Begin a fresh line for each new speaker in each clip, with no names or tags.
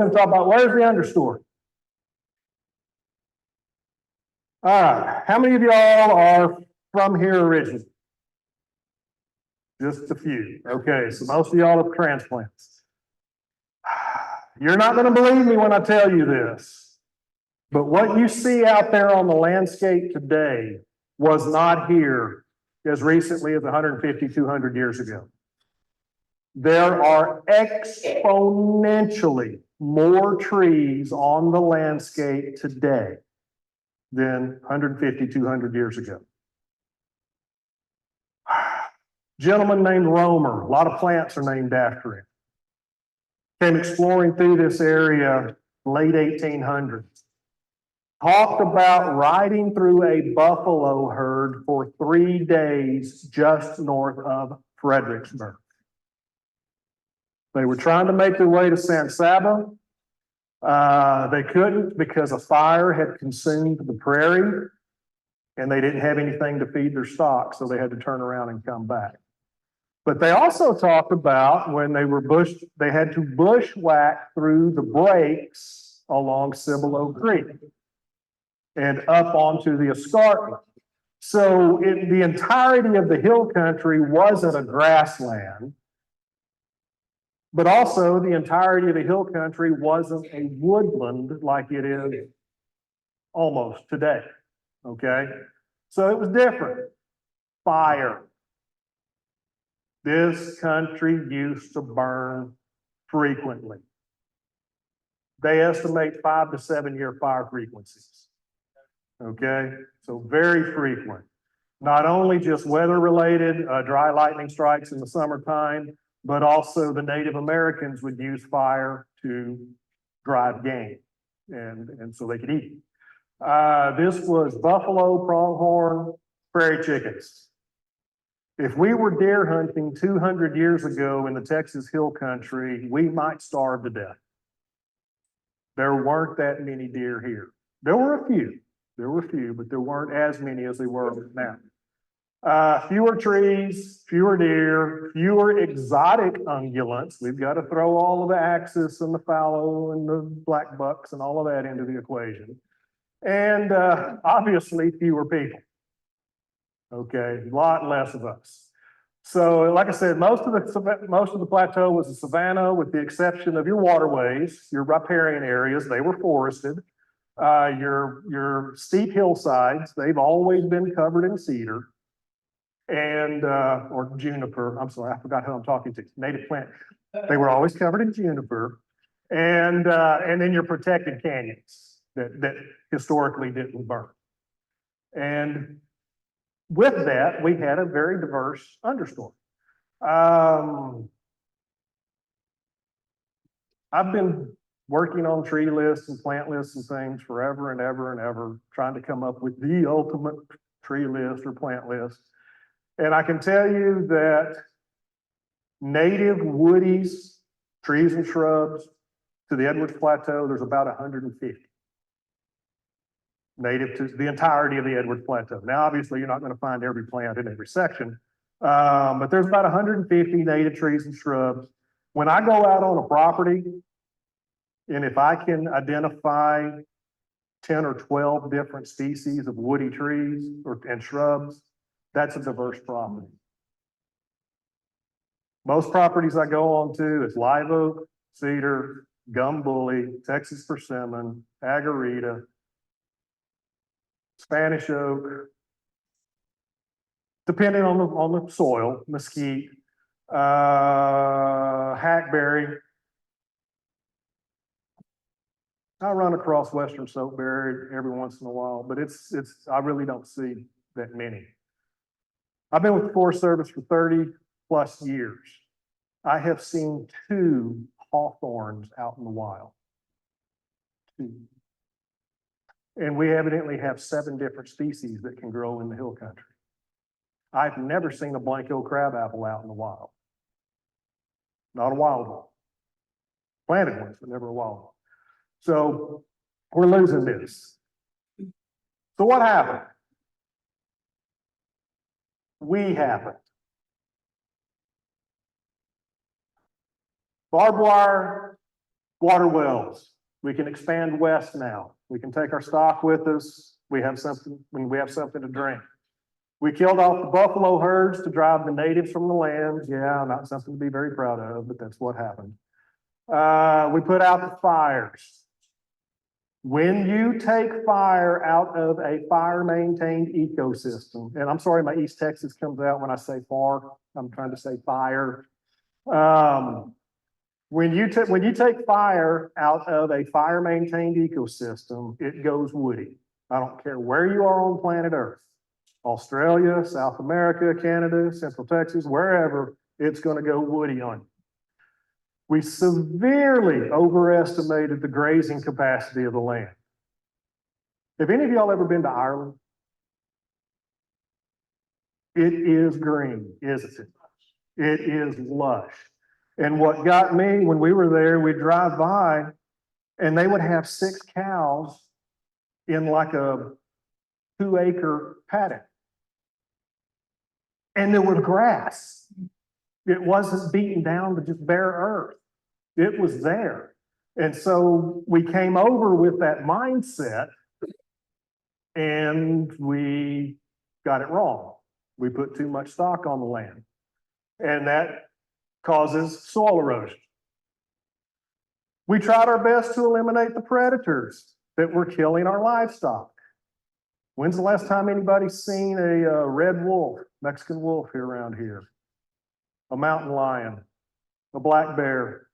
going to talk about where's the understory. All right, how many of y'all are from here originally? Just a few. Okay, so most of y'all are transplants. You're not going to believe me when I tell you this, but what you see out there on the landscape today was not here as recently as 150, 200 years ago. There are exponentially more trees on the landscape today than 150, 200 years ago. Gentleman named Romer, a lot of plants are named after him. Came exploring through this area late 1800s. Talked about riding through a buffalo herd for 3 days just north of Fredericksburg. They were trying to make their way to San Saba. They couldn't because a fire had consumed the prairie and they didn't have anything to feed their stock, so they had to turn around and come back. But they also talked about when they were they had to bushwhack through the breaks along Cibolo Creek and up onto the escarpment. So the entirety of the hill country wasn't a grassland, but also the entirety of the hill country wasn't a woodland like it is almost today, okay? So it was different. Fire. This country used to burn frequently. They estimate 5 to 7 year fire frequencies. Okay, so very frequent. Not only just weather related, dry lightning strikes in the summertime, but also the Native Americans would use fire to drive game and so they could eat. This was buffalo, pronghorn, prairie chickens. If we were deer hunting 200 years ago in the Texas Hill Country, we might starve to death. There weren't that many deer here. There were a few, but there weren't as many as they were now. Fewer trees, fewer deer, fewer exotic ungulates. We've got to throw all of the axis and the fallow and the black bucks and all of that into the equation. And obviously fewer people. Okay, a lot less of us. So, like I said, most of the plateau was a savanna, with the exception of your waterways, your riparian areas. They were forested. Your steep hillsides, they've always been covered in cedar and or juniper. I'm sorry, I forgot who I'm talking to. Native plant. They were always covered in juniper, and then your protected canyons that historically didn't burn. And with that, we had a very diverse understory. I've been working on tree lists and plant lists and things forever and ever and ever, trying to come up with the ultimate tree list or plant list. And I can tell you that native woodies, trees and shrubs to the Edwards Plateau, there's about 150. Native to the entirety of the Edwards Plateau. Now, obviously, you're not going to find every plant in every section, but there's about 150 native trees and shrubs. When I go out on a property, and if I can identify 10 or 12 different species of woody trees and shrubs, that's a diverse property. Most properties I go on to is live oak, cedar, gum bully, Texas persimmon, agarita, Spanish oak, depending on the soil, mesquite, hackberry. I run across western soapberry every once in a while, but I really don't see that many. I've been with the Forest Service for 30 plus years. I have seen 2 hawthorns out in the wild. 2. And we evidently have 7 different species that can grow in the hill country. I've never seen a blank-hill crabapple out in the wild. Not a wild one. Planted ones, but never a wild one. So we're losing this. So what happened? We happened. Barbed wire, Water wells. We can expand west now. We can take our stock with us. We have something, when we have something to drink. We killed off the buffalo herds to drive the natives from the land. Yeah, not something to be very proud of, but that's what happened. We put out the fires. When you take fire out of a fire-maintained ecosystem, and I'm sorry, my East Texas comes out when I say far. I'm trying to say fire. When you take fire out of a fire-maintained ecosystem, it goes woody. I don't care where you are on planet Earth, Australia, South America, Canada, Central Texas, wherever, it's going to go woody on you. We severely overestimated the grazing capacity of the land. Have any of y'all ever been to Ireland? It is green, isn't it? It is lush. And what got me, when we were there, we'd drive by and they would have 6 cows in like a 2-acre paddock. And there was grass. It wasn't beaten down to just bare earth. It was there. And so we came over with that mindset and we got it wrong. We put too much stock on the land. And that causes soil erosion. We tried our best to eliminate the predators that were killing our livestock. When's the last time anybody's seen a red wolf, Mexican wolf here around here? A mountain lion, a black bear,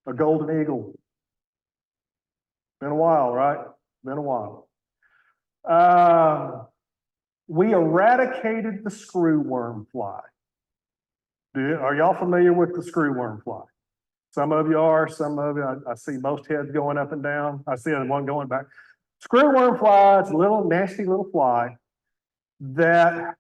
a golden eagle? Been a while, right? Been a while. We eradicated the screwworm fly. Are y'all familiar with the screwworm fly? Some of you are, some of you, I see most heads going up and down. I see one going back. Screwworm fly, it's a little nasty little fly that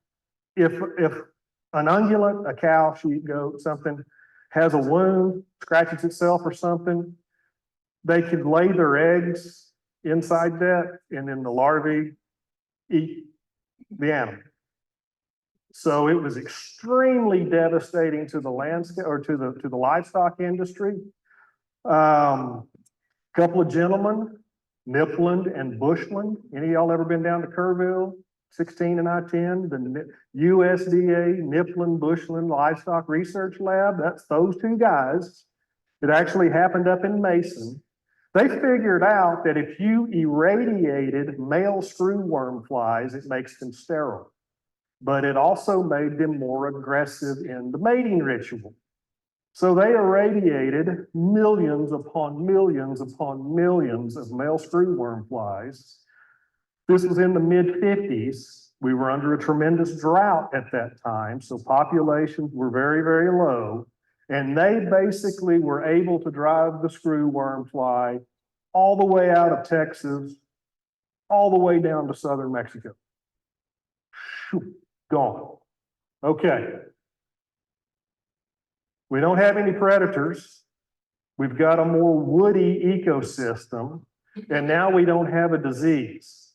if an ungulate, a cow, sheep, goat, something, has a wound, scratches itself or something, they could lay their eggs inside that and then the larvae eat the animal. So it was extremely devastating to the landscape or to the livestock industry. Couple of gentlemen, Nipland and Bushland. Any of y'all ever been down to Kerrville, 16 and I-10, the USDA Nipland Bushland Livestock Research Lab? That's those two guys. It actually happened up in Mason. They figured out that if you irradiated male screwworm flies, it makes them sterile. But it also made them more aggressive in the mating ritual. So they irradiated millions upon millions upon millions of male screwworm flies. This was in the mid-50s. We were under a tremendous drought at that time, so populations were very, very low. And they basically were able to drive the screwworm fly all the way out of Texas, all the way down to southern Mexico. Whew. Gone. Okay. We don't have any predators. We've got a more woody ecosystem, and now we don't have a disease.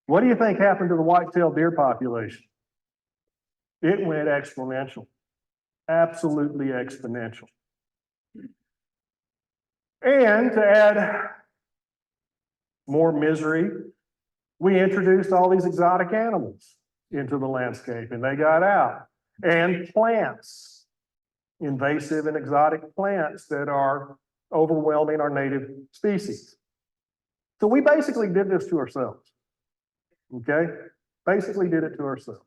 What do you think happened to the white-tailed deer population? It went exponential. Absolutely exponential. And to add more misery, we introduced all these exotic animals into the landscape, and they got out. And plants, invasive and exotic plants that are overwhelming our native species. So we basically did this to ourselves. Okay? Basically did it to ourselves.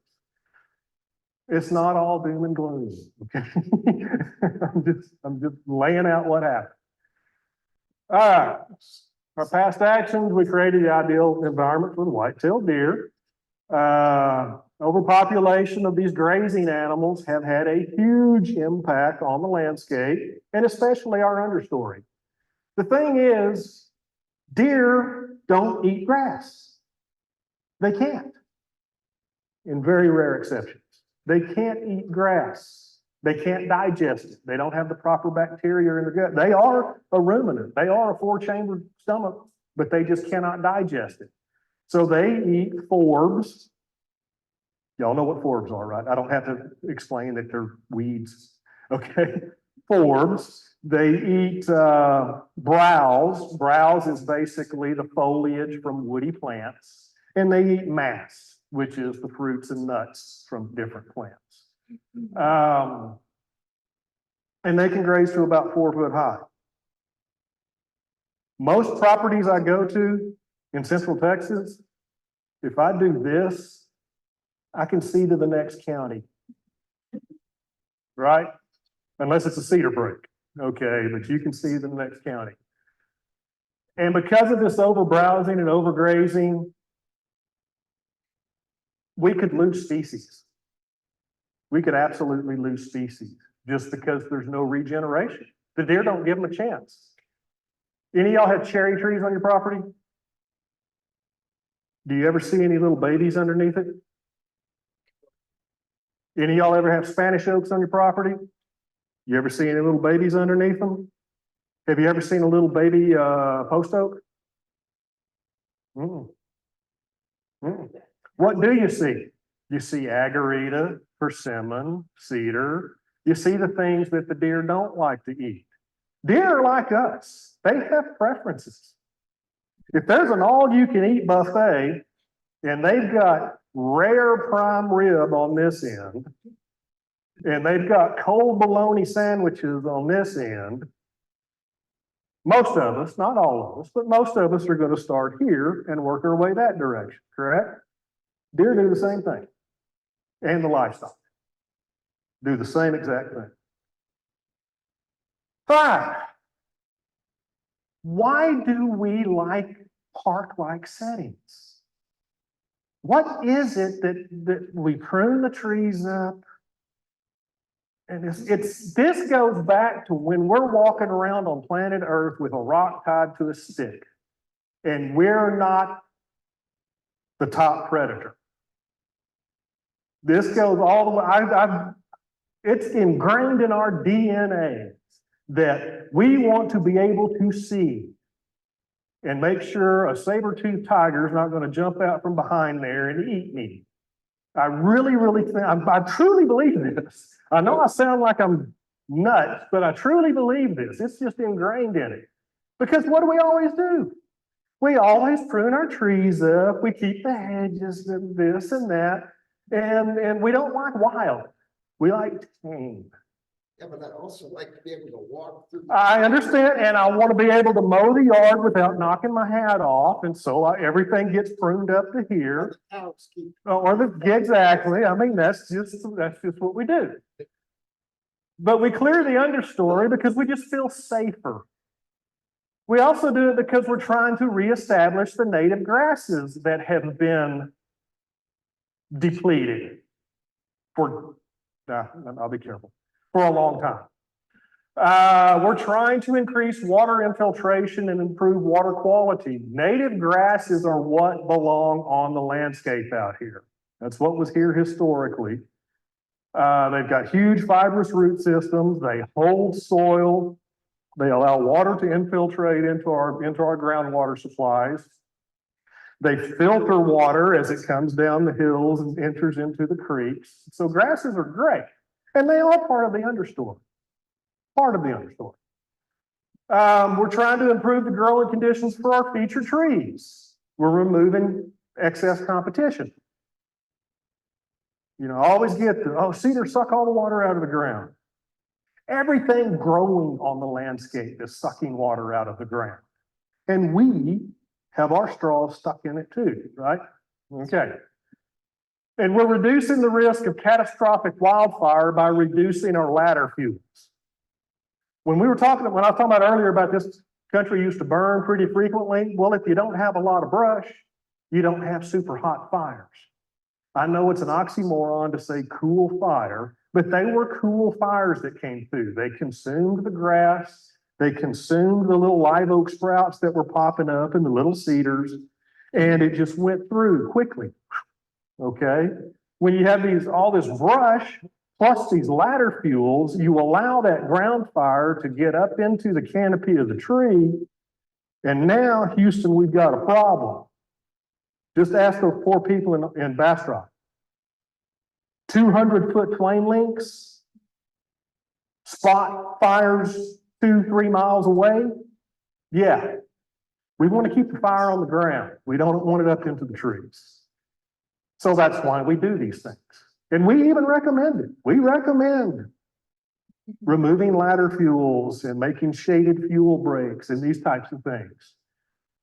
It's not all doom and gloom. Okay? I'm just laying out what happened. All right. Our past actions, we created the ideal environment for the white-tailed deer. Overpopulation of these grazing animals have had a huge impact on the landscape and especially our understory. The thing is, deer don't eat grass. They can't, in very rare exceptions. They can't eat grass. They can't digest it. They don't have the proper bacteria in their gut. They are a ruminant. They are a 4-chambered stomach, but they just cannot digest it. So they eat forbs. Y'all know what forbs are, right? I don't have to explain that they're weeds. Okay, forbs. They eat browse. Browse is basically the foliage from woody plants. And they eat mass, which is the fruits and nuts from different plants. And they can graze to about 4 foot high. Most properties I go to in Central Texas, if I do this, I can see to the next county. Right? Unless it's a cedar break. Okay, but you can see to the next county. And because of this overbrowsing and overgrazing, we could lose species. We could absolutely lose species just because there's no regeneration. The deer don't give them a chance. Any of y'all have cherry trees on your property? Do you ever see any little babies underneath it? Any of y'all ever have Spanish oaks on your property? You ever see any little babies underneath them? Have you ever seen a little baby post oak? What do you see? You see agarita, persimmon, cedar. You see the things that the deer don't like to eat. Deer are like us. They have preferences. If there's an all-you-can-eat buffet and they've got rare prime rib on this end, and they've got cold bologna sandwiches on this end, most of us, not all of us, but most of us are going to start here and work our way that direction, correct? Deer do the same thing. And the livestock do the same exact thing. 5, why do we like park-like settings? What is it that we prune the trees up? And this goes back to when we're walking around on planet Earth with a rock tied to a stick, and we're not the top predator. This goes all the way, it's ingrained in our DNA that we want to be able to see and make sure a saber-toothed tiger is not going to jump out from behind there and eat me. I really, really think, I truly believe this. I know I sound like I'm nuts, but I truly believe this. It's just ingrained in it. Because what do we always do? We always prune our trees up. We keep the hedges and this and that. And we don't like wild. We like tame.
Yeah, but I also like to be able to walk through.
I understand, and I want to be able to mow the yard without knocking my hat off, and so everything gets pruned up to here. Exactly. I mean, that's just what we do. But we clear the understory because we just feel safer. We also do it because we're trying to reestablish the native grasses that have been depleted I'll be careful, for a long time. We're trying to increase water infiltration and improve water quality. Native grasses are what belong on the landscape out here. That's what was here historically. They've got huge fibrous root systems. They hold soil. They allow water to infiltrate into our groundwater supplies. They filter water as it comes down the hills and enters into the creeks. So grasses are great. And they are part of the understory. Part of the understory. We're trying to improve the growing conditions for our feature trees. We're removing excess competition. You know, I always get cedar suck all the water out of the ground. Everything growing on the landscape is sucking water out of the ground. And we have our straws stuck in it too, right? Okay. And we're reducing the risk of catastrophic wildfire by reducing our ladder fuels. When I was talking about earlier about this country used to burn pretty frequently, well, if you don't have a lot of brush, you don't have super hot fires. I know it's an oxymoron to say cool fire, but they were cool fires that came through. They consumed the grass. They consumed the little live oak sprouts that were popping up and the little cedars, and it just went through quickly. Okay? When you have all this brush plus these ladder fuels, you allow that ground fire to get up into the canopy of the tree, and now, Houston, we've got a problem. Just ask those poor people in Bastrop. 200-foot flame links, spot fires 2-3 miles away, yeah. We want to keep the fire on the ground. We don't want it up into the trees. So that's why we do these things. And we even recommend it. We recommend removing ladder fuels and making shaded fuel breaks and these types of things.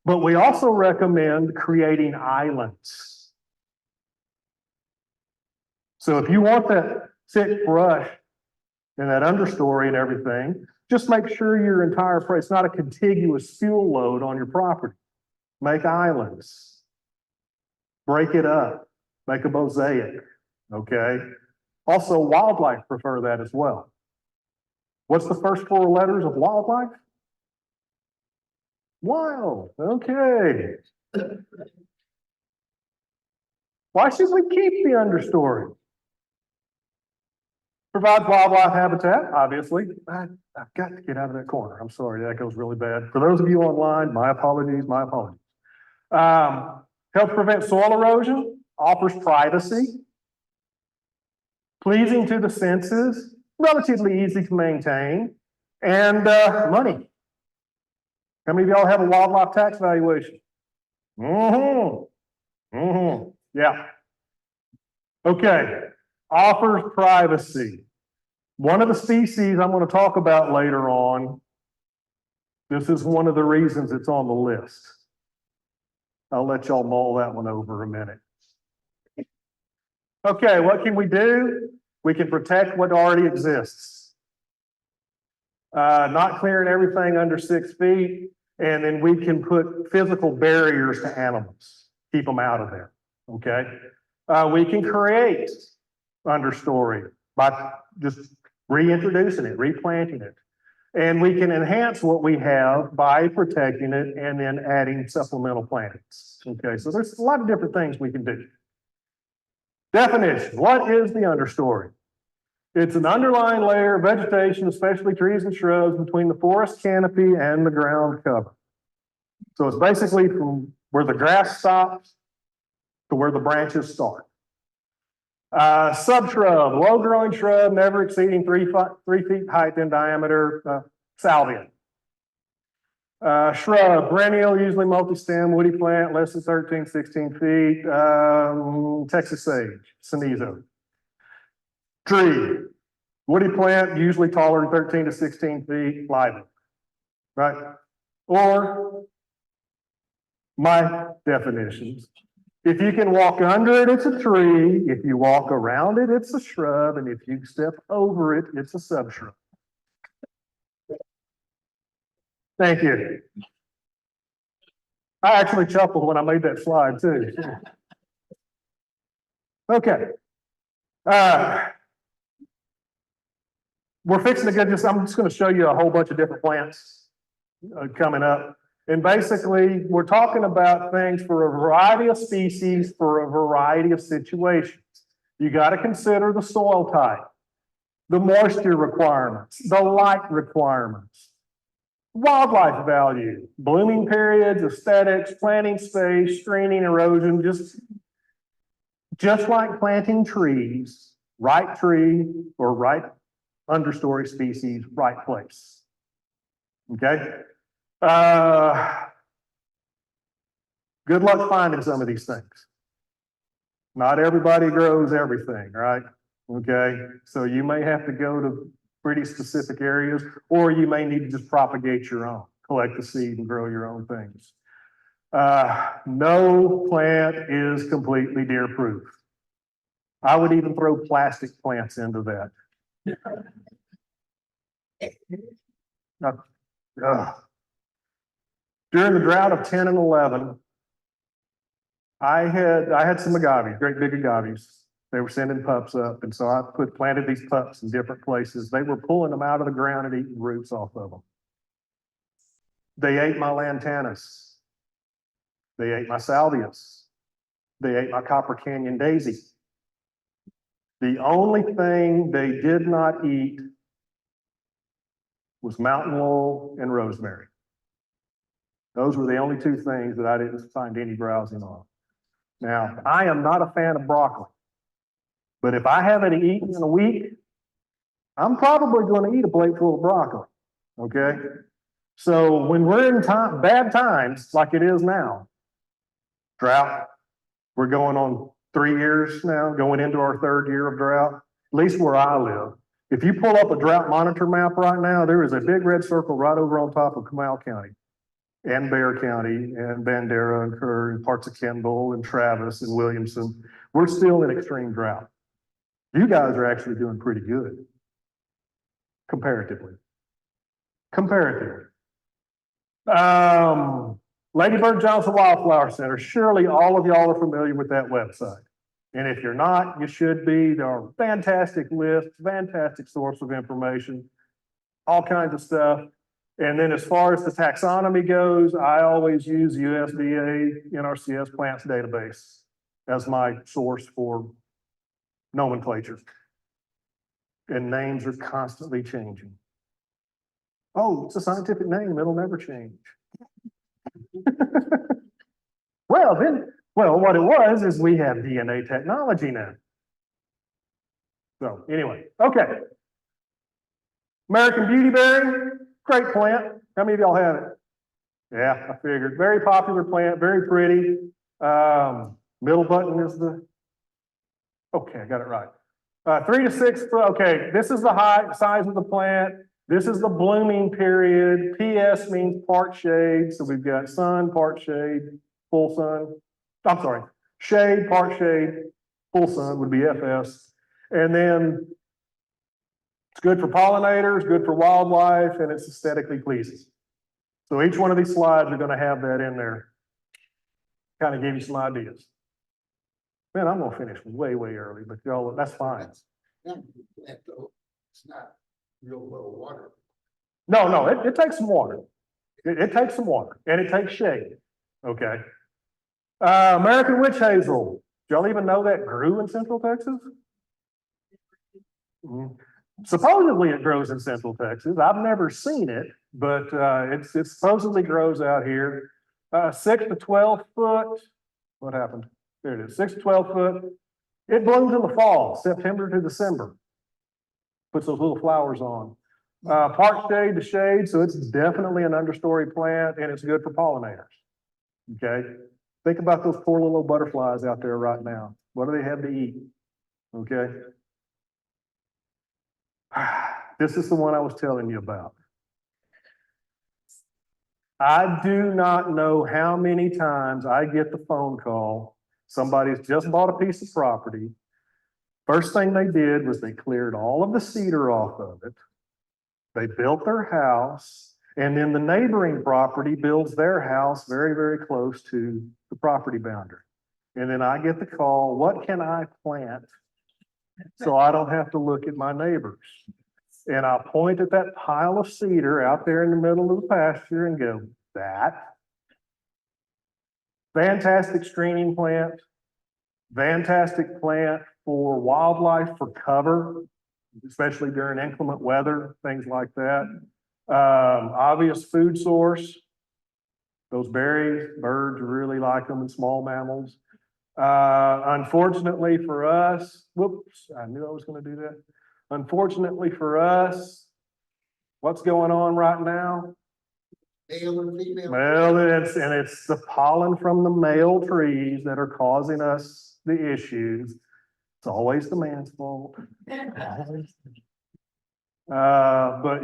But we also recommend creating islands. So if you want that thick brush and that understory and everything, just make sure your entire, it's not a contiguous fuel load on your property. Make islands. Break it up. Make a mosaic, okay? Also, wildlife prefer that as well. What's the first 4 letters of wildlife? Wild, okay. Why should we keep the understory? Provides wildlife habitat, obviously. I've got to get out of that corner. I'm sorry, that goes really bad. For those of you online, my apologies, my apologies. Helps prevent soil erosion, offers privacy, pleasing to the senses, relatively easy to maintain, and money. How many of y'all have a wildlife tax valuation? Yeah. Okay, offers privacy. One of the species I'm going to talk about later on, this is one of the reasons it's on the list. I'll let y'all mull that one over a minute. Okay, what can we do? We can protect what already exists. Not clearing everything under 6 feet, and then we can put physical barriers to animals, keep them out of there, okay? We can create understory by just reintroducing it, replanting it. And we can enhance what we have by protecting it and then adding supplemental plantings. Okay, so there's a lot of different things we can do. Definition, what is the understory? It's an underlying layer of vegetation, especially trees and shrubs, between the forest canopy and the ground cover. So it's basically from where the grass stops to where the branches start. Subshrub, low-growing shrub, never exceeding 3 feet height in diameter, salvia. Shrub, perennial, usually multi-stem, woody plant, less than 13, 16 feet, Texas sage, cenizo. Tree, woody plant, usually taller than 13 to 16 feet, live oak, right? Or my definitions. If you can walk under it, it's a tree. If you walk around it, it's a shrub. And if you step over it, it's a subshrub. Thank you. I actually chuckled when I made that slide too. Okay. We're fixing to get this. I'm just going to show you a whole bunch of different plants coming up. And basically, we're talking about things for a variety of species for a variety of situations. You got to consider the soil type, the moisture requirements, the light requirements, wildlife value, blooming periods, aesthetics, planting space, screening, erosion, just like planting trees, right tree or right understory species, right place. Okay? Good luck finding some of these things. Not everybody grows everything, right? Okay, so you may have to go to pretty specific areas, or you may need to just propagate your own, collect the seed and grow your own things. No plant is completely deer-proof. I would even throw plastic plants into that. During the drought of 10 and 11, I had some agaves, great big agaves. They were sending pups up, and so I planted these pups in different places. They were pulling them out of the ground and eating roots off of them. They ate my lantanas. They ate my salvias. They ate my Copper Canyon daisy. The only thing they did not eat was mountain laurel and rosemary. Those were the only 2 things that I didn't find any browsing on. Now, I am not a fan of broccoli, but if I haven't eaten in a week, I'm probably going to eat a plate full of broccoli. Okay? So when we're in bad times, like it is now, drought, we're going on 3 years now, going into our 3rd year of drought, at least where I live. If you pull up a drought monitor map right now, there is a big red circle right over on top of Comal County and Bear County and Bandera and Kerr and parts of Kimball and Travis and Williamson. We're still in extreme drought. You guys are actually doing pretty good comparatively. Comparatively. Lady Bird Johnson Wildflower Center, surely all of y'all are familiar with that website. And if you're not, you should be. There are fantastic lists, fantastic source of information, all kinds of stuff. And then as far as the taxonomy goes, I always use USDA NRCS plants database as my source for nomenclature. And names are constantly changing. Oh, it's a scientific name, it'll never change. Well, what it was is we have DNA technology now. So anyway, okay. American Beautyberry, great plant. How many of y'all have it? Yeah, I figured. Very popular plant, very pretty. Middle button is the, okay, I got it right. 3 to 6 foot, okay, this is the height, size of the plant. This is the blooming period. PS means part shade. So we've got sun, part shade, full sun. I'm sorry, shade, part shade, full sun would be FS. And then it's good for pollinators, good for wildlife, and it's aesthetically pleasing. So each one of these slides are going to have that in there. Kind of give you some ideas. Man, I'm going to finish way, way early, but y'all, that's fine.
It's not real low water.
No, it takes some water. It takes some water and it takes shade. Okay. American witch hazel. Do y'all even know that grew in Central Texas? Supposedly it grows in Central Texas. I've never seen it, but it supposedly grows out here. 6 to 12 foot. What happened? There it is. 6 to 12 foot. It blooms in the fall, September to December. Puts those little flowers on. Part shade to shade, so it's definitely an understory plant and it's good for pollinators. Okay. Think about those poor little butterflies out there right now. What do they have to eat? Okay. This is the one I was telling you about. I do not know how many times I get the phone call. Somebody's just bought a piece of property. First thing they did was they cleared all of the cedar off of it. They built their house, and then the neighboring property builds their house very, very close to the property boundary. And then I get the call, what can I plant so I don't have to look at my neighbors? And I point at that pile of cedar out there in the middle of the pasture and go, that. Fantastic screening plant, fantastic plant for wildlife, for cover, especially during inclement weather, things like that. Obvious food source. Those berries, birds really like them and small mammals. Unfortunately for us, whoops, I knew I was going to do that. Unfortunately for us, what's going on right now?
Male and female.
Well, it's the pollen from the male trees that are causing us the issues. It's always the man's fault. But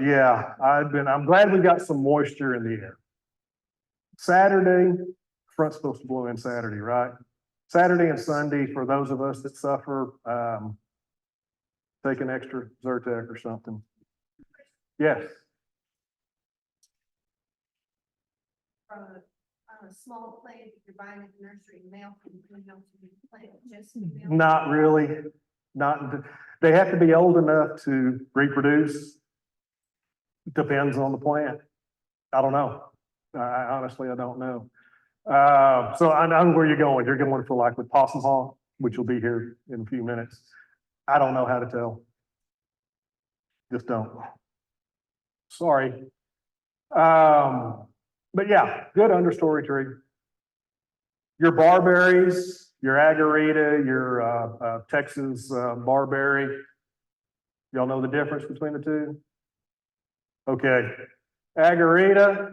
yeah, I'm glad we got some moisture in the air. Saturday, front's supposed to blow in Saturday, right? Saturday and Sunday, for those of us that suffer, take an extra Zyrtec or something. Yes.
A small plant, if you're buying at the nursery, male can plant just.
Not really. They have to be old enough to reproduce. Depends on the plant. I don't know. Honestly, I don't know. So I know where you're going. You're going for like with possum hawk, which will be here in a few minutes. I don't know how to tell. Just don't. Sorry. But yeah, good understory tree. Your barberries, your agarita, your Texas barberry. Y'all know the difference between the two? Okay, Agarita,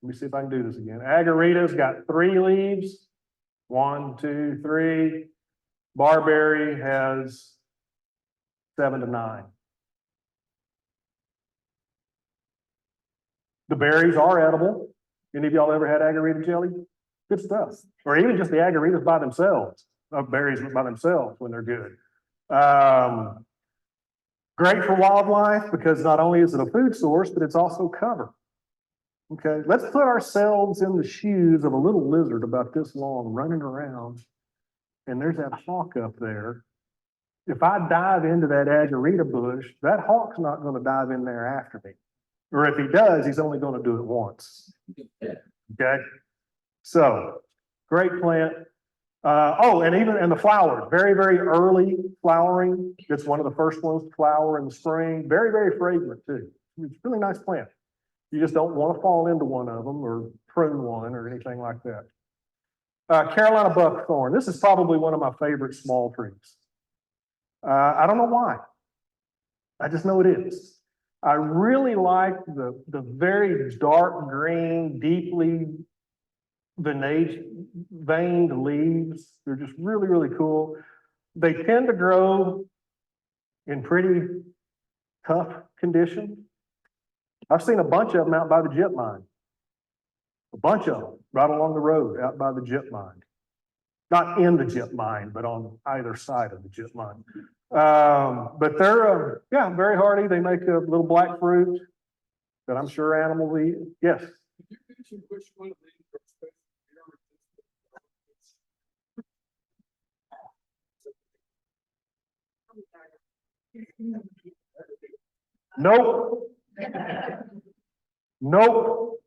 let me see if I can do this again. Agarita's got 3 leaves. 1, 2, 3. Barberry has 7 to 9. The berries are edible. Any of y'all ever had agarita jelly? Good stuff. Or even just the agaritas by themselves, berries by themselves when they're good. Great for wildlife because not only is it a food source, but it's also cover. Okay, let's put ourselves in the shoes of a little lizard about this long running around, and there's that hawk up there. If I dive into that agarita bush, that hawk's not going to dive in there after me. Or if he does, he's only going to do it once. Okay, so great plant. And the flowers, very, very early flowering. It's one of the first ones to flower in the spring. Very, very fragrant too. It's a really nice plant. You just don't want to fall into one of them or prune one or anything like that. Carolina buckthorn. This is probably one of my favorite small trees. I don't know why. I just know it is. I really like the very dark green, deeply veined leaves. They're just really, really cool. They tend to grow in pretty tough conditions. I've seen a bunch of them out by the gyp mine. A bunch of them right along the road out by the gyp mine. Not in the gyp mine, but on either side of the gyp mine. But they're, very hardy. They make a little black fruit that I'm sure animals eat. Yes.
Could you mention which one of these are especially
Nope. Nope.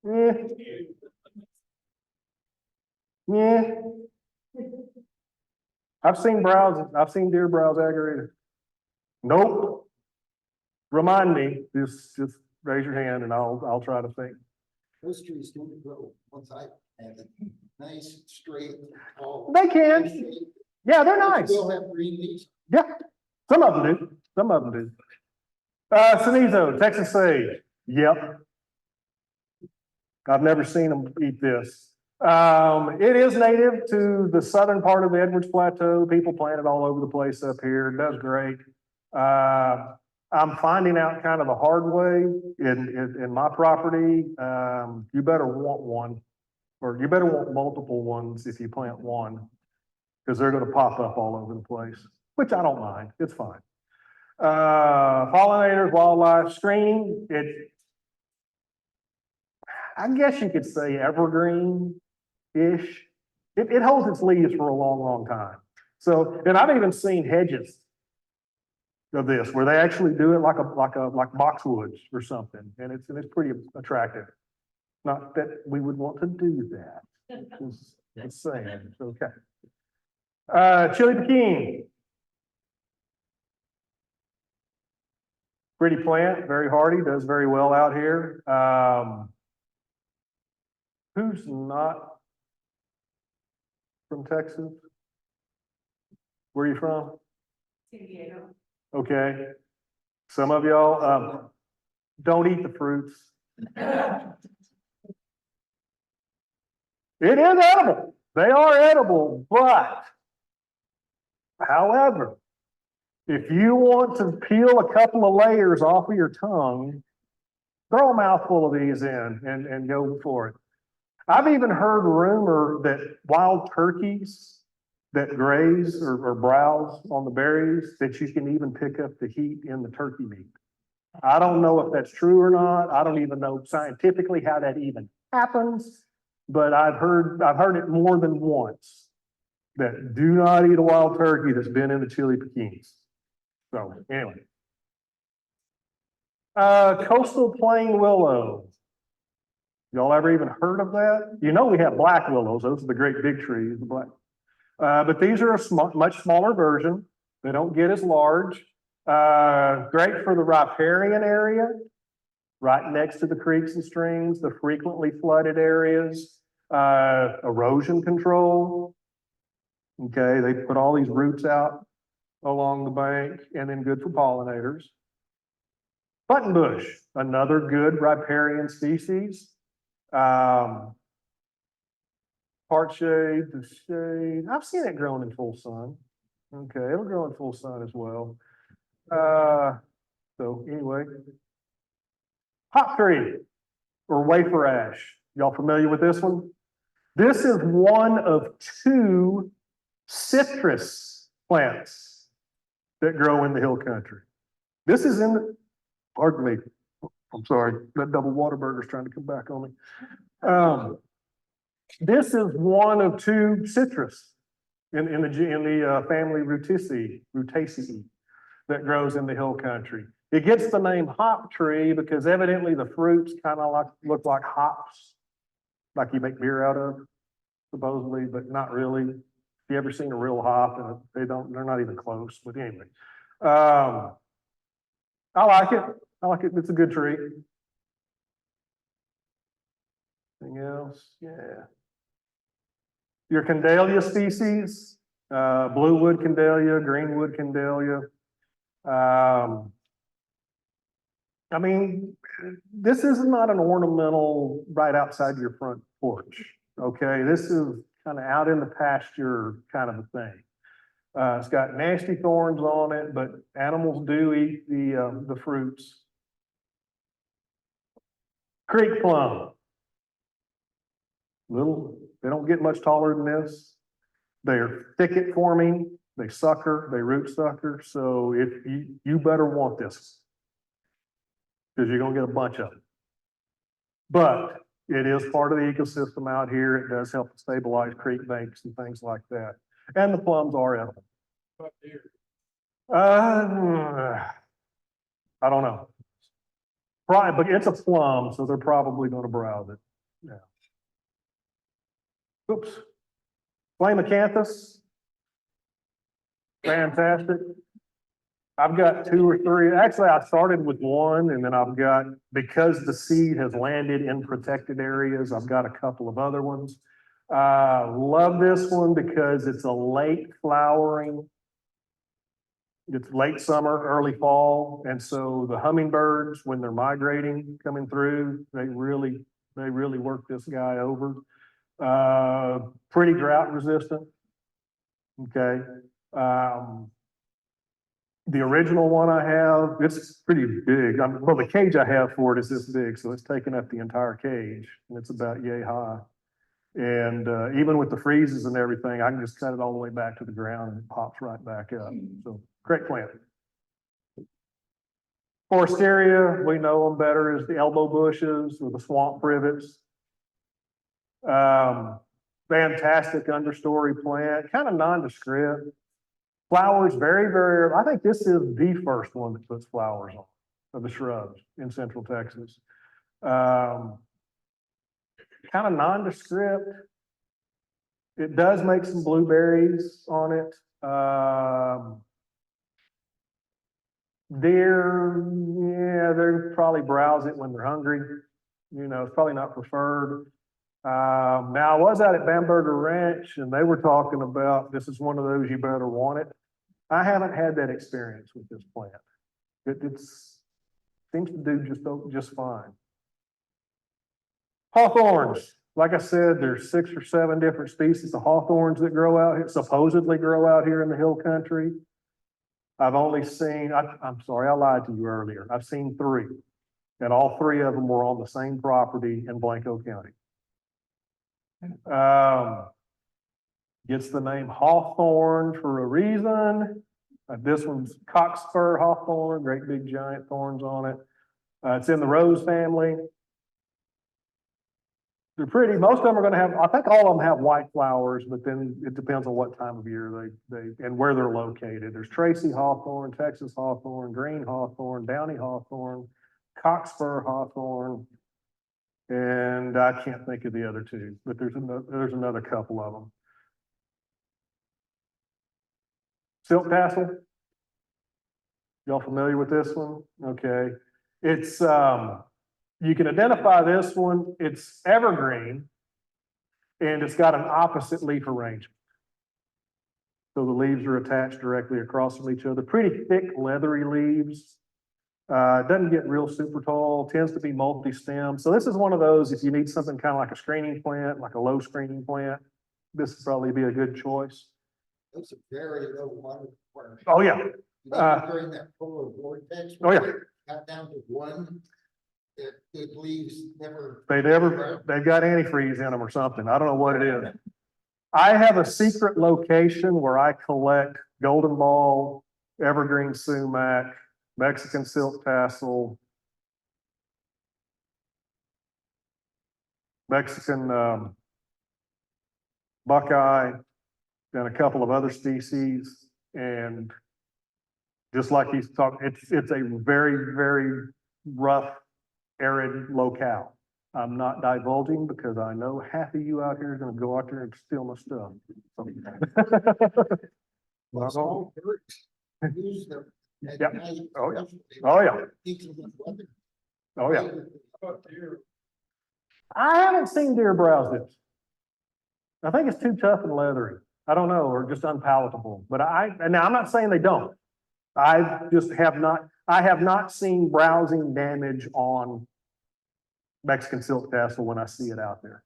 Yeah. Yeah. I've seen deer browse agarita. Nope. Remind me, just raise your hand and I'll try to think.
Those trees don't grow once I have it. Nice, straight, tall.
They can. Yeah, they're nice.
Still have green leaves.
Yeah, some of them do. Some of them do. Cenizo, Texas sage. Yep. I've never seen them eat this. It is native to the southern part of the Edwards Plateau. People plant it all over the place up here. It does great. I'm finding out kind of the hard way in my property. You better want one, or you better want multiple ones if you plant one, because they're going to pop up all over the place, which I don't mind. It's fine. Pollinators, wildlife, screening. I guess you could say evergreen-ish. It holds its leaves for a long, long time. So, and I've even seen hedges of this where they actually do it like boxwoods or something, and it's pretty attractive. Not that we would want to do that. Just saying. It's okay. Chili pekin. Pretty plant, very hardy, does very well out here. Who's not from Texas? Where are you from?
San Diego.
Okay. Some of y'all don't eat the fruits. It is edible. They are edible, but however, if you want to peel a couple of layers off of your tongue, throw a mouthful of these in and go for it. I've even heard rumor that wild turkeys that graze or browse on the berries, that you can even pick up the heat in the turkey meat. I don't know if that's true or not. I don't even know scientifically how that even happens, but I've heard it more than once that do not eat a wild turkey that's been in the chili pekins. So anyway. Coastal plain willow. Y'all ever even heard of that? You know we have black willows. Those are the great big trees, the black. But these are a much smaller version. They don't get as large. Great for the riparian area, right next to the creeks and streams, the frequently flooded areas, erosion control. Okay, they put all these roots out along the bank, and then good for pollinators. Buttonbush, another good riparian species. Part shade, the shade, I've seen it growing in full sun. Okay, it'll grow in full sun as well. So anyway. Hop tree or wafer ash. Y'all familiar with this one? This is one of two citrus plants that grow in the hill country. This is in the, pardon me, I'm sorry, that double Whataburger's trying to come back on me. This is one of two citrus in the family Rutaceae that grows in the hill country. It gets the name hop tree because evidently the fruits kind of look like hops, like you make beer out of, supposedly, but not really. If you ever seen a real hop, and they're not even close, but anyway. I like it. I like it. It's a good tree. Anything else? Yeah. Your Candelia species, bluewood Candelia, greenwood Candelia. I mean, this is not an ornamental right outside your front porch, okay? This is kind of out in the pasture kind of a thing. It's got nasty thorns on it, but animals do eat the fruits. Creek plum. They don't get much taller than this. They're thicket forming, they sucker, they root sucker. So if you better want this, because you're gonna get a bunch of it. But it is part of the ecosystem out here. It does help to stabilize creek banks and things like that. And the plums are edible. I don't know. Probably, but it's a plum, so they're probably gonna browse it. Yeah. Oops. Flame acanthus. Fantastic. I've got two or three. Actually, I started with one, and then I've got, because the seed has landed in protected areas, I've got a couple of other ones. Love this one because it's a late flowering. It's late summer, early fall, and so the hummingbirds, when they're migrating, coming through, they really work this guy over. Pretty drought resistant. Okay. The original one I have, it's pretty big. Well, the cage I have for it is this big, so it's taking up the entire cage, and it's about yay high. And even with the freezes and everything, I can just cut it all the way back to the ground and it pops right back up. So great plant. Foresteria, we know them better as the elbow bushes or the swamp privets. Fantastic understory plant, kind of nondescript. Flowers very, I think this is the first one that puts flowers on of the shrubs in Central Texas. Kind of nondescript. It does make some blueberries on it. Deer, yeah, they probably browse it when they're hungry. You know, it's probably not preferred. Now I was out at Bamberger Ranch and they were talking about, this is one of those you better want it. I haven't had that experience with this plant. It seems to do just fine. Hawthorns, like I said, there's 6 or 7 different species of hawthorns that grow out here, supposedly grow out here in the hill country. I've only seen, I'm sorry, I lied to you earlier. I've seen 3, and all 3 of them were on the same property in Blanco County. Gets the name hawthorn for a reason. This one's cockspur hawthorn, great big giant thorns on it. It's in the rose family. They're pretty. Most of them are going to have, I think all of them have white flowers, but then it depends on what time of year they and where they're located. There's Tracy hawthorn, Texas hawthorn, green hawthorn, downy hawthorn, cockspur hawthorn, and I can't think of the other 2, but there's another couple of them. Silk tassel. Y'all familiar with this one? Okay. It's, you can identify this one. It's evergreen and it's got an opposite leaf arrangement. So the leaves are attached directly across from each other. Pretty thick, leathery leaves. It doesn't get real super tall, tends to be multi-stem. So this is one of those, if you need something kind of like a screening plant, like a low screening plant, this would probably be a good choice.
It's a very low water requirement.
Oh, yeah.
During that polar vortex.
Oh, yeah.
Got down to one, it leaves never.
They've got antifreeze in them or something. I don't know what it is. I have a secret location where I collect golden ball, evergreen sumac, Mexican silk tassel, Mexican buckeye, and a couple of other species. And just like he's talking, it's a very, very rough, arid locale. I'm not divulging because I know half of you out here is gonna go out there and steal my stuff.
Well, small birds use them at
Yep.
night.
Oh, yeah. Oh, yeah.
Decent weather.
Oh, yeah. I haven't seen deer browse this. I think it's too tough and leathery. I don't know, or just unpalatable, but and now I'm not saying they don't. I have not seen browsing damage on Mexican silk tassel when I see it out there.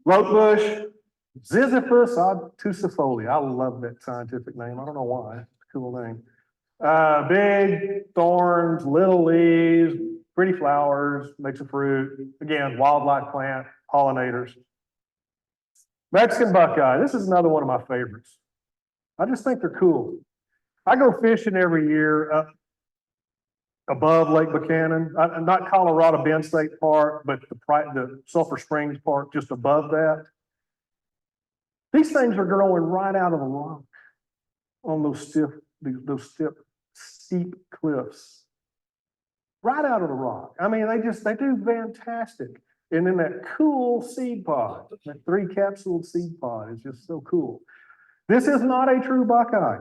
Rosebush, Ziziphus obtusifolia. I love that scientific name. I don't know why. It's a cool name. Big thorns, little leaves, pretty flowers, makes a fruit. Again, wildlife plant, pollinators. Mexican buckeye. This is another one of my favorites. I just think they're cool. I go fishing every year up above Lake Buchanan, not Colorado Bend State Park, but the Sulphur Springs Park just above that. These things are growing right out of the rock on those steep cliffs. Right out of the rock. I mean, they do fantastic. And then that cool seed pod, that 3 capsuled seed pod is just so cool. This is not a true buckeye.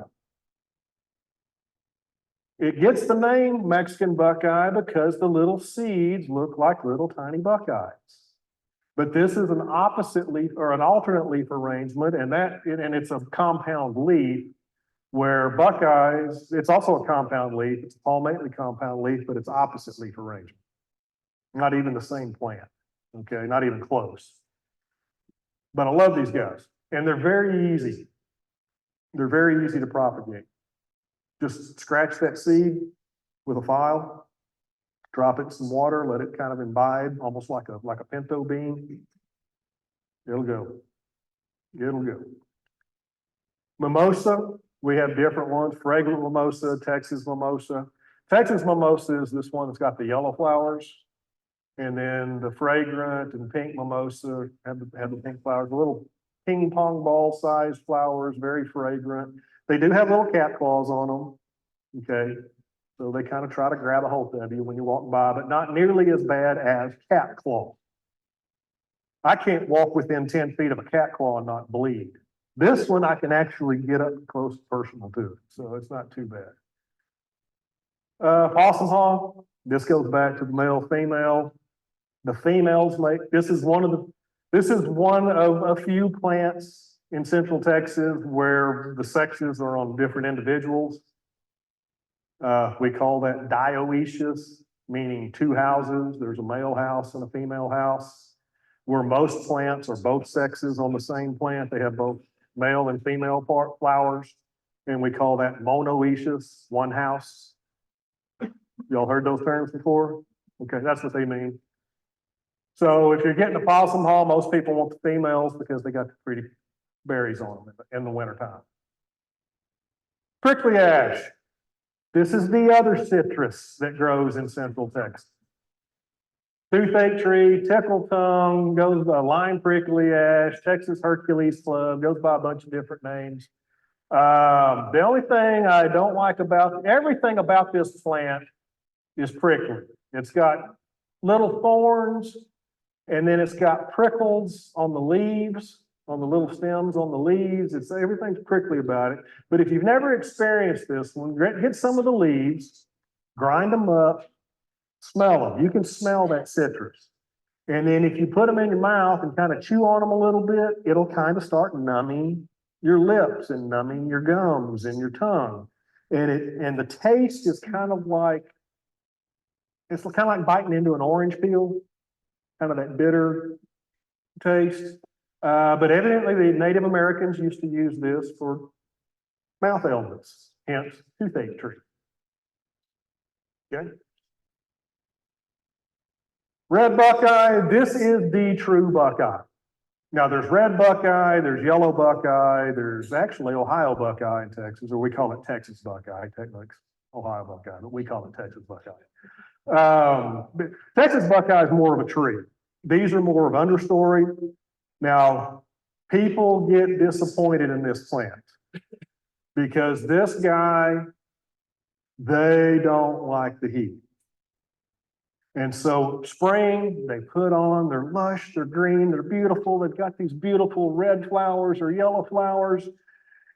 It gets the name Mexican buckeye because the little seeds look like little tiny buckeyes. But this is an opposite leaf or an alternate leaf arrangement, and it's a compound leaf where buckeyes, it's also a compound leaf, it's a palmately compound leaf, but it's opposite leaf arrangement. Not even the same plant, okay, not even close. But I love these guys, and they're very easy. They're very easy to propagate. Just scratch that seed with a file, drop it in some water, let it kind of imbibe, almost like a pinto bean. It'll go. It'll go. Mimosa, we have different ones, fragrant mimosa, Texas mimosa. Texas mimosa is this one that's got the yellow flowers. And then the fragrant and pink mimosa have the pink flowers, little ping pong ball sized flowers, very fragrant. They do have little cat claws on them, okay? So they kind of try to grab a hold of you when you walk by, but not nearly as bad as cat claw. I can't walk within 10 feet of a cat claw and not bleed. This one, I can actually get up close personal to it, so it's not too bad. Possum haw, this goes back to the male, female. The females this is one of a few plants in Central Texas where the sexes are on different individuals. We call that dioecious, meaning 2 houses. There's a male house and a female house. Where most plants are both sexes on the same plant. They have both male and female flowers. And we call that monoecious, 1 house. Y'all heard those terms before? Okay, that's what they mean. So if you're getting a possum haw, most people want the females because they got the pretty berries on them in the wintertime. Prickly ash. This is the other citrus that grows in Central Texas. Toothache tree, tickle tongue, goes by lime prickly ash, Texas Hercules club, goes by a bunch of different names. The only thing I don't like everything about this plant is prickly. It's got little thorns, and then it's got prickles on the leaves, on the little stems on the leaves. Everything's prickly about it. But if you've never experienced this one, get some of the leaves, grind them up, smell them. You can smell that citrus. And then if you put them in your mouth and kind of chew on them a little bit, it'll kind of start numbing your lips and numbing your gums and your tongue. And the taste is kind of like, it's kind of like biting into an orange peel, kind of that bitter taste. But evidently the Native Americans used to use this for mouth ailments, hence toothache tree. Okay. Red Buckeye, this is the true Buckeye. Now there's red Buckeye, there's yellow Buckeye, there's actually Ohio Buckeye in Texas, or we call it Texas Buckeye, technically it's Ohio Buckeye, but we call it Texas Buckeye. But Texas Buckeye is more of a tree. These are more of understory. Now, people get disappointed in this plant because this guy, they don't like the heat. And so spring, they put on, they're lush, they're green, they're beautiful. They've got these beautiful red flowers or yellow flowers.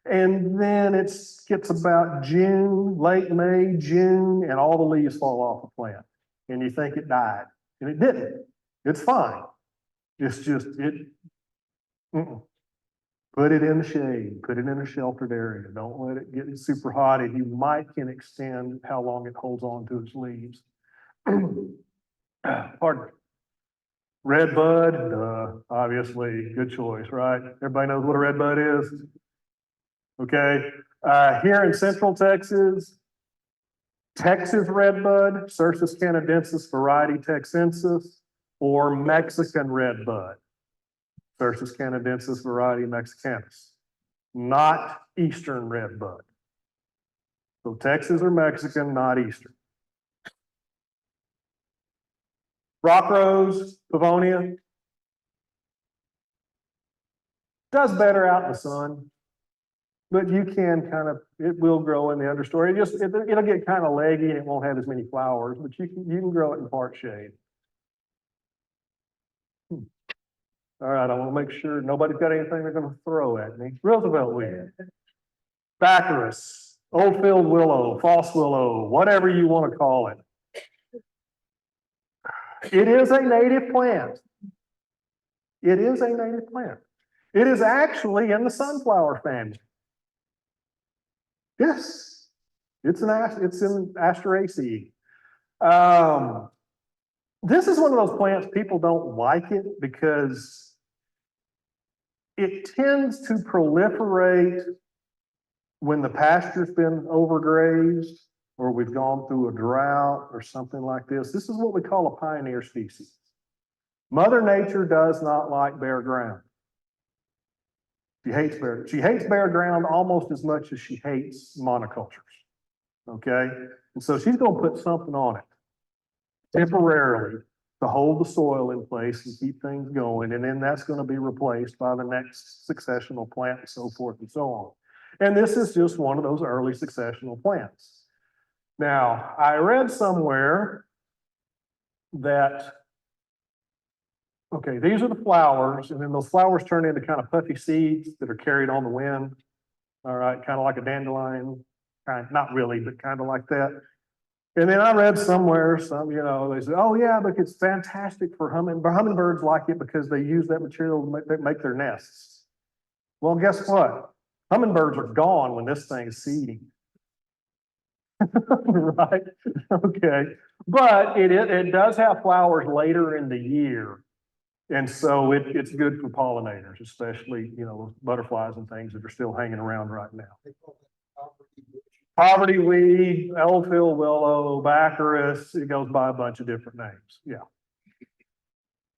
And then it gets about June, late May, June, and all the leaves fall off the plant. And you think it died. And it didn't. It's fine. It's just, put it in the shade, put it in a sheltered area. Don't let it get super hot. And you might can extend how long it holds on to its leaves. Pardon me. Red bud, obviously, good choice, right? Everybody knows what a red bud is. Okay, here in Central Texas, Texas red bud, Cercis canadensis variety texensis, or Mexican red bud, Cercis canadensis variety mexicanus, not Eastern red bud. So Texas or Mexican, not Eastern. Rock rose, Pavonia, does better out in the sun, but you can kind of, it will grow in the understory. It'll get kind of leggy and it won't have as many flowers, but you can grow it in part shade. All right, I want to make sure nobody's got anything they're going to throw at me. Roosevelt weed, Baccharis, old field willow, false willow, whatever you want to call it. It is a native plant. It is a native plant. It is actually in the sunflower family. Yes, it's in Asteraceae. This is one of those plants people don't like it because it tends to proliferate when the pasture's been overgrazed or we've gone through a drought or something like this. This is what we call a pioneer species. Mother Nature does not like bare ground. She hates bare ground almost as much as she hates monocultures. Okay? And so she's going to put something on it temporarily to hold the soil in place and keep things going. And then that's going to be replaced by the next successional plant and so forth and so on. And this is just one of those early successional plants. Now, I read somewhere that, okay, these are the flowers, and then those flowers turn into kind of puffy seeds that are carried on the wind. All right, kind of like a dandelion, not really, but kind of like that. And then I read somewhere, they said, oh yeah, but it's fantastic for hummingbirds like it because they use that material to make their nests. Well, guess what? Hummingbirds are gone when this thing is seeding. Right? Okay. But it does have flowers later in the year. And so it's good for pollinators, especially, butterflies and things that are still hanging around right now. Poverty weed, elf-hill willow, Baccharis, it goes by a bunch of different names. Yeah.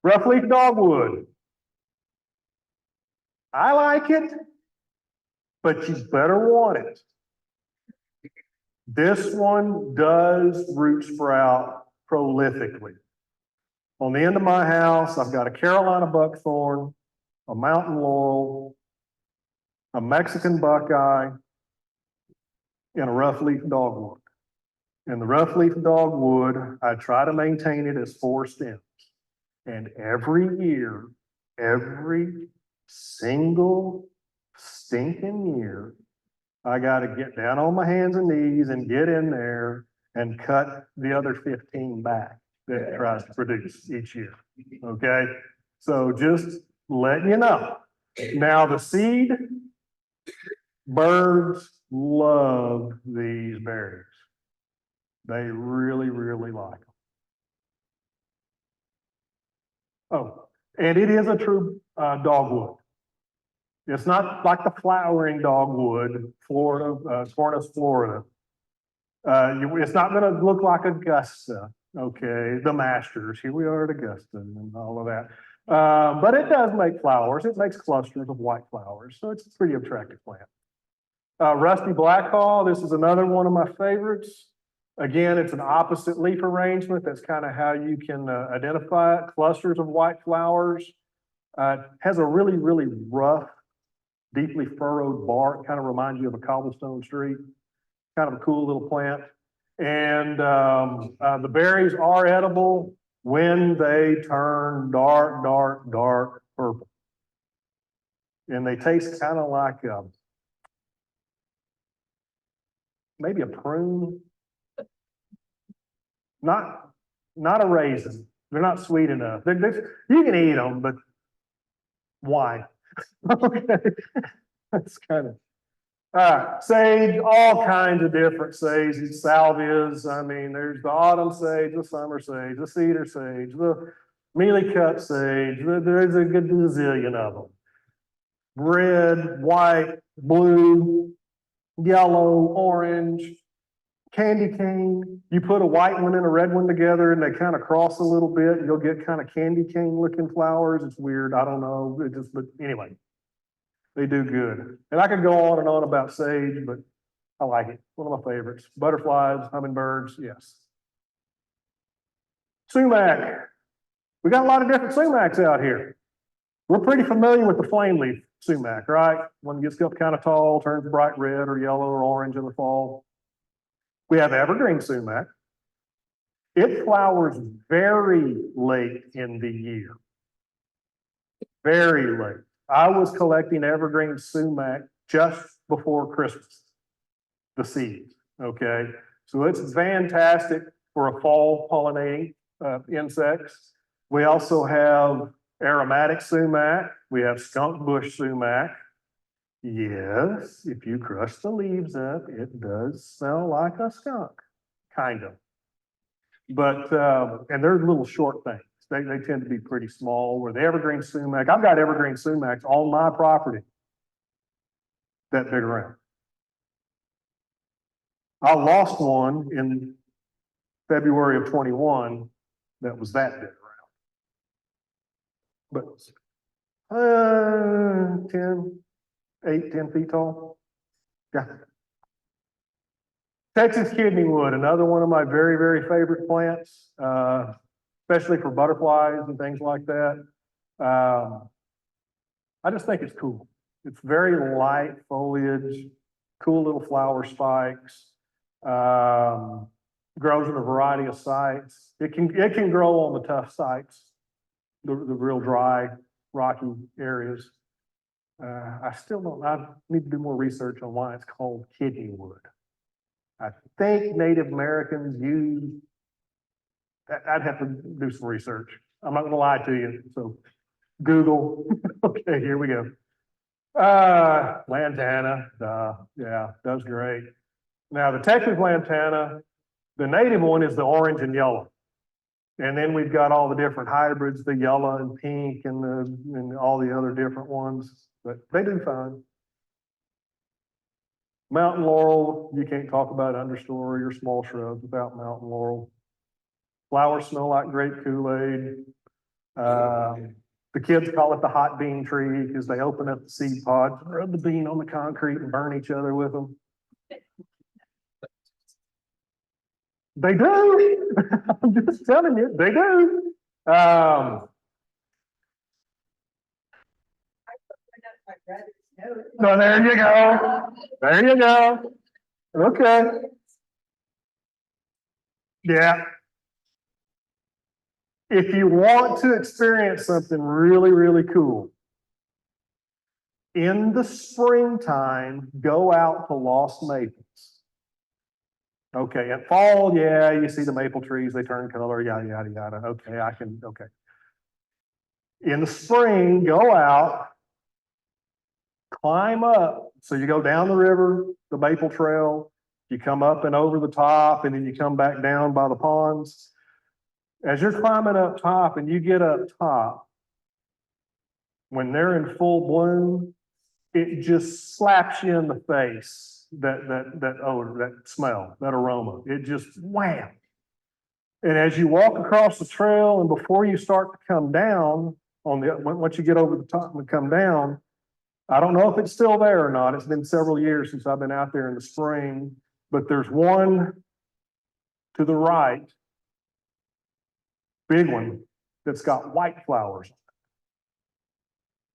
Roughleaf dogwood. I like it, but you better want it. This one does root sprout prolifically. On the end of my house, I've got a Carolina buckthorn, a mountain laurel, a Mexican buckeye, and a roughleaf dogwood. And the roughleaf dogwood, I try to maintain it as 4 stems. And every year, every single stinking year, I got to get down on my hands and knees and get in there and cut the other 15 back that it tries to produce each year. Okay? So just letting you know. Now the seed, birds, love these berries. They really, really like them. Oh, and it is a true dogwood. It's not like the flowering dogwood, Florida, Cornus, Florida. It's not going to look like Augusta, okay? The Masters, here we are at Augusta and all of that. But it does make flowers. It makes clusters of white flowers, so it's a pretty attractive plant. Rusty Blackhaw, this is another one of my favorites. Again, it's an opposite leaf arrangement. That's kind of how you can identify it. Clusters of white flowers. Has a really, really rough, deeply furrowed bark, kind of reminds you of a cobblestone street. Kind of a cool little plant. And the berries are edible when they turn dark, dark, dark purple. And they taste kind of like maybe a prune. Not a raisin. They're not sweet enough. You can eat them, but why? Okay. That's kind of, sage, all kinds of different sages, salvias. I mean, there's the autumn sage, the summer sage, the cedar sage, the mealy cut sage. There's a good zillion of them. Red, white, blue, yellow, orange, candy cane. You put a white one and a red one together and they kind of cross a little bit. You'll get kind of candy cane looking flowers. It's weird. I don't know. But anyway, they do good. And I could go on and on about sage, but I like it. One of my favorites. Butterflies, hummingbirds, yes. Sumac. We got a lot of different sumacs out here. We're pretty familiar with the flame leaf sumac, right? One that gets up kind of tall, turns bright red or yellow or orange in the fall. We have evergreen sumac. It flowers very late in the year. Very late. I was collecting evergreen sumac just before Christmas, the seeds, okay? So it's fantastic for a fall pollinating insects. We also have aromatic sumac. We have skunk bush sumac. Yes, if you crush the leaves up, it does smell like a skunk, kind of. But, and they're little short things. They tend to be pretty small. Where the evergreen sumac, I've got evergreen sumacs on my property that big around. I lost one in February of 21 that was that big around. But 10 feet tall. Yeah. Texas kidney wood, another one of my very, very favorite plants, especially for butterflies and things like that. I just think it's cool. It's very light foliage, cool little flower spikes, grows in a variety of sites. It can grow on the tough sites, the real dry, rocky areas. I need to do more research on why it's called kidney wood. I think Native Americans use, I'd have to do some research. I'm not gonna lie to you, so Google. Okay, here we go. Lantana, yeah, does great. Now the Texas lantana, the native one is the orange and yellow. And then we've got all the different hybrids, the yellow and pink and all the other different ones, but they do fine. Mountain laurel, you can't talk about understory or small shrubs without mountain laurel. Flowers smell like grape Kool-Aid. The kids call it the hot bean tree because they open up the seed pods, rub the bean on the concrete and burn each other with them. They do. I'm just telling you, they do. No, there you go. There you go. Okay. Yeah. If you want to experience something really, really cool, in the springtime, go out to Lost Maples. Okay, at fall, yeah, you see the maple trees, they turn color, yada, yada, yada. Okay, okay. In the spring, go out, climb up, so you go down the river, the Maple Trail, you come up and over the top, and then you come back down by the ponds. As you're climbing up top and you get up top, when they're in full bloom, it just slaps you in the face, that odor, that smell, that aroma. It just wham. And as you walk across the trail and before you start to come down once you get over the top and come down, I don't know if it's still there or not. It's been several years since I've been out there in the spring, but there's one to the right, big one, that's got white flowers.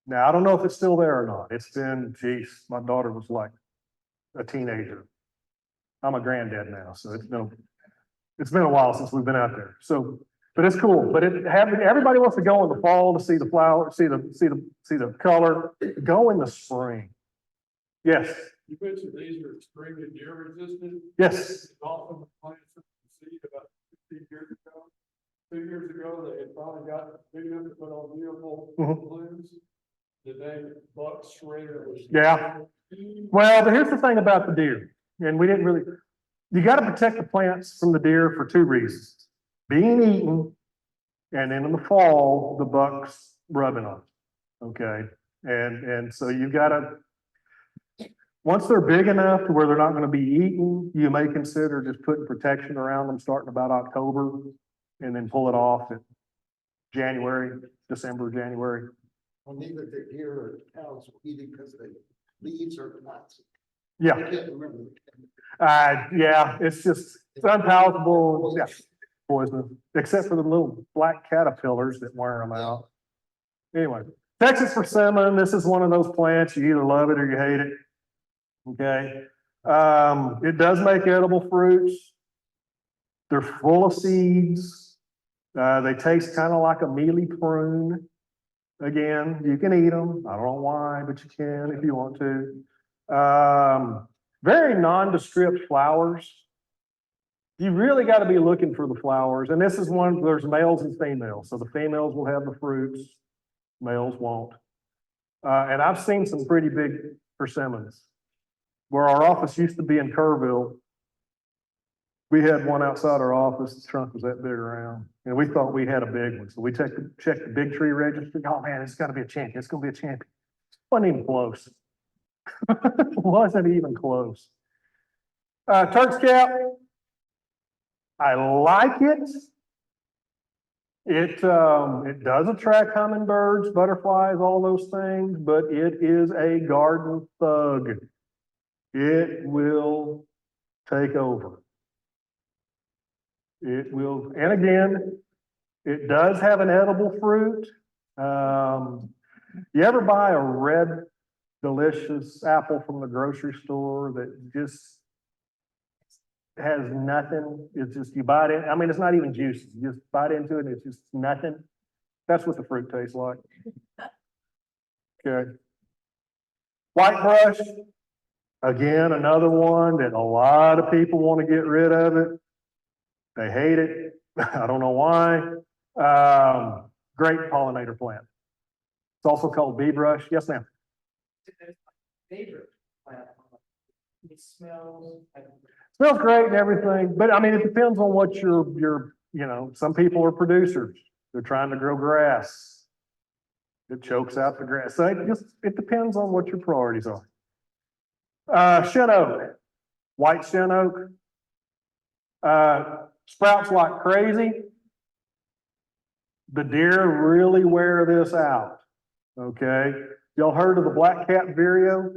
Now, I don't know if it's still there or not. It's been, geez, my daughter was like a teenager. I'm a granddad now, so it's been a while since we've been out there. So, but it's cool. But everybody wants to go in the fall to see the flower, see the color. Go in the spring. Yes.
You mentioned these are extremely deer resistant.
Yes.
Often plants from seed about 15 years ago. 2 years ago, they had finally got big enough to put on beautiful blooms. The name buck shredder was.
Yeah. Well, but here's the thing about the deer, and we didn't really, you got to protect the plants from the deer for two reasons. Being eaten, and then in the fall, the bucks rubbing on it. Okay. And so you got to, once they're big enough to where they're not going to be eaten, you may consider just putting protection around them starting about October and then pull it off in January, December, January.
Well, neither the deer or cows will eat it because the leaves are nuts. I
Yeah.
can't remember.
Yeah, it's unpalatable. Yeah, poison, except for the little black caterpillars that wear them out. Anyway, Texas persimmon, this is one of those plants, you either love it or you hate it. Okay, it does make edible fruits. They're full of seeds. They taste kind of like a mealy prune. Again, you can eat them. I don't know why, but you can if you want to. Very nondescript flowers. You really got to be looking for the flowers. And this is one, there's males and females. So the females will have the fruits, males won't. And I've seen some pretty big persimmons. Where our office used to be in Kerrville, we had one outside our office, the trunk was that big around, and we thought we had a big one. So we checked the big tree registry. Oh man, it's gotta be a champion. It's gonna be a champion. Wasn't even close. Wasn't even close. Turk's cap. I like it. It does attract hummingbirds, butterflies, all those things, but it is a garden thug. It will take over. It will, and again, it does have an edible fruit. You ever buy a red, delicious apple from the grocery store that just has nothing? It's just, you bite it, I mean, it's not even juicy. You just bite into it and it's just nothing. That's what the fruit tastes like. Okay. White brush, again, another one that a lot of people want to get rid of it. They hate it. I don't know why. Great pollinator plant. It's also called bee brush. Yes, ma'am.
Favorite plant. It smells.
Smells great and everything, but I mean, it depends on what some people are producers. They're trying to grow grass. It chokes out the grass. So it depends on what your priorities are. Shin oak, white shin oak. Sprouts like crazy. The deer really wear this out. Okay. Y'all heard of the black cap vireo?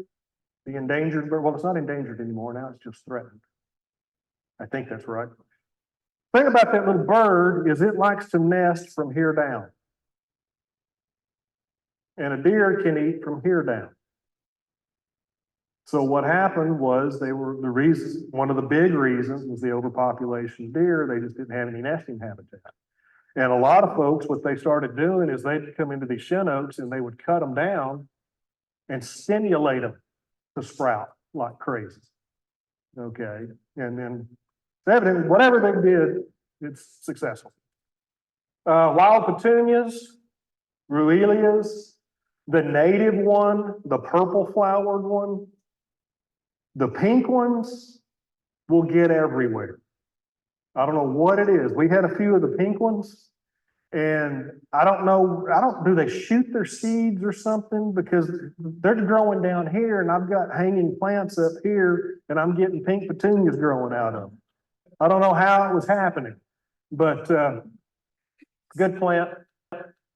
The endangered bird. Well, it's not endangered anymore. Now it's just threatened. I think that's right. The thing about that little bird is it likes to nest from here down. And a deer can eat from here down. So what happened was one of the big reasons was the overpopulation of deer. They just didn't have any nesting habitat. And a lot of folks, what they started doing is they'd come into these shin oaks and they would cut them down and stimulate them to sprout like crazy. Okay. And then evidently, whatever they did, it's successful. Wild petunias, ruelias, The native one, the purple flowered one, the pink ones will get everywhere. I don't know what it is. We had a few of the pink ones. And I don't know, do they shoot their seeds or something? Because they're growing down here and I've got hanging plants up here and I'm getting pink petunias growing out of them. I don't know how it was happening, but, good plant.